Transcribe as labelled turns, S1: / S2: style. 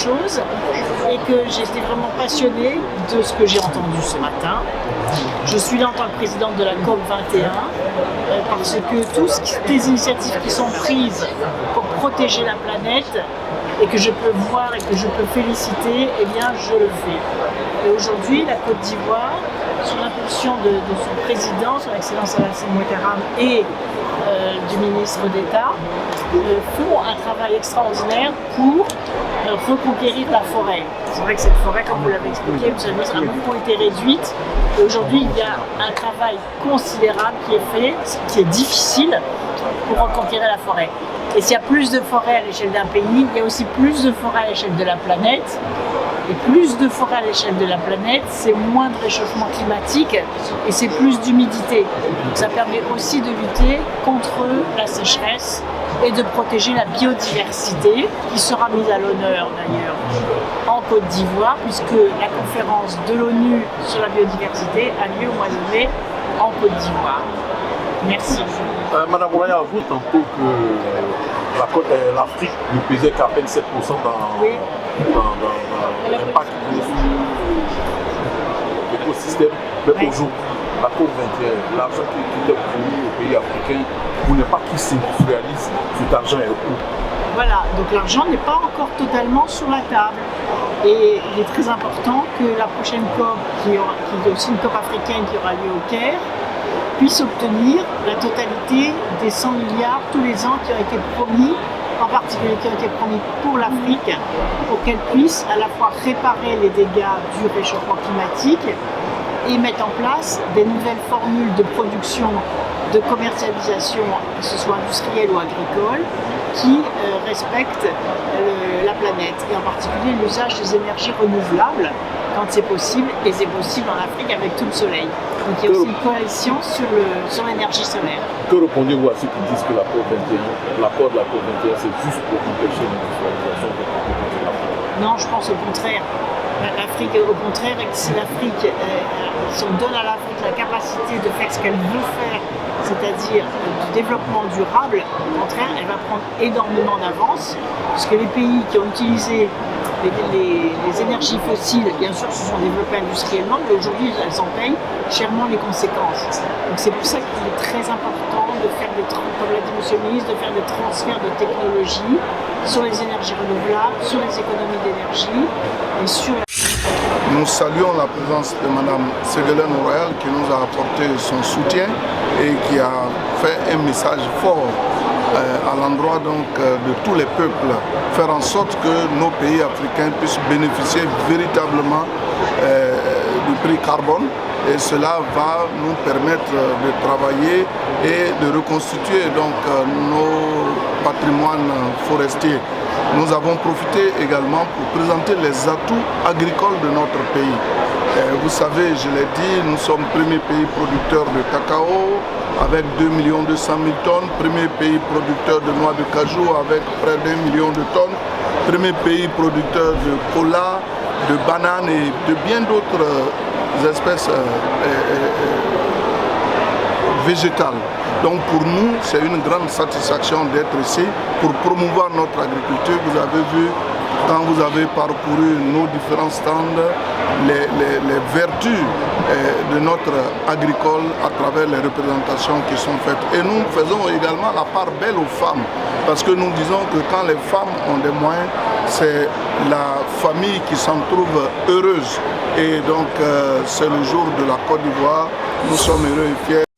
S1: chose et que j'étais vraiment passionnée de ce que j'ai entendu ce matin. Je suis là en tant que présidente de la COP 21 parce que toutes les initiatives qui sont prises pour protéger la planète et que je peux voir et que je peux féliciter, eh bien je le fais. Et aujourd'hui, la Côte d'Ivoire, sous l'impulsion de son président, son Excellence Alassane Ouattara et du ministre d'État, font un travail extraordinaire pour reconquérir la forêt. C'est vrai que cette forêt, comme vous l'avez expliqué, vous savez, a beaucoup été réduite. Et aujourd'hui, il y a un travail considérable qui est fait, qui est difficile pour reconquérir la forêt. Et s'il y a plus de forêt à l'échelle d'un pays, il y a aussi plus de forêt à l'échelle de la planète. Et plus de forêt à l'échelle de la planète, c'est moins de réchauffement climatique et c'est plus d'humidité. Donc ça permet aussi de lutter contre la sécheresse et de protéger la biodiversité, qui sera mise à l'honneur d'ailleurs en Côte d'Ivoire, puisque la conférence de l'ONU sur la biodiversité a lieu au mois de mai en Côte d'Ivoire. Merci.
S2: Madame Roya, vous tantôt que l'Afrique ne pesait qu'à peine 7% dans l'impact de l'écosystème. Mais aujourd'hui, la COP 21, l'argent qui est promis aux pays africains, vous n'êtes pas qui s'industrialise, cet argent est où?
S1: Voilà, donc l'argent n'est pas encore totalement sur la table. Et il est très important que la prochaine COP, qui est aussi une COP africaine qui aura lieu au Caire, puisse obtenir la totalité des 100 milliards tous les ans qui ont été promis, en particulier qui ont été promis pour l'Afrique, pour qu'elle puisse à la fois réparer les dégâts du réchauffement climatique et mettre en place des nouvelles formules de production, de commercialisation, que ce soit industrielle ou agricole, qui respectent la planète, et en particulier l'usage des énergies renouvelables quand c'est possible, et c'est possible en Afrique avec tout le soleil. Donc il y a aussi une coalition sur l'énergie solaire.
S2: Que répondez-vous à ceux qui disent que l'accord de la COP 21, c'est juste pour empêcher l'industrialisation de l'Afrique?
S1: Non, je pense au contraire. L'Afrique, au contraire, si l'Afrique, si on donne à l'Afrique la capacité de faire ce qu'elle veut faire, c'est-à-dire du développement durable, au contraire, elle va prendre énormément d'avance, puisque les pays qui ont utilisé les énergies fossiles, bien sûr, se sont développés industriellement, mais aujourd'hui, elles en payent chèrement les conséquences. Donc c'est pour ça qu'il est très important de faire comme l'a dit M. le ministre, de faire des transferts de technologies sur les énergies renouvelables, sur les économies d'énergie et sur la...
S3: Nous saluons la présence de Mme Ségolène Royal qui nous a apporté son soutien et qui a fait un message fort à l'endroit de tous les peuples, faire en sorte que nos pays africains puissent bénéficier véritablement du prix carbone, et cela va nous permettre de travailler et de reconstituer nos patrimoines forestiers. Nous avons profité également pour présenter les atouts agricoles de notre pays. Vous savez, je l'ai dit, nous sommes premier pays producteur de cacao avec 2 200 000 tonnes, premier pays producteur de noix de cajou avec près d'1 million de tonnes, premier pays producteur de cola, de bananes et de bien d'autres espèces végétales. Donc pour nous, c'est une grande satisfaction d'être ici pour promouvoir notre agriculture. Vous avez vu, quand vous avez parcouru nos différents stands, les vertus de notre agricole à travers les représentations qui sont faites. Et nous faisons également la part belle aux femmes, parce que nous disons que quand les femmes ont des moyens, c'est la famille qui s'en trouve heureuse. Et donc c'est le jour de la Côte d'Ivoire. Nous sommes heureux et fiers.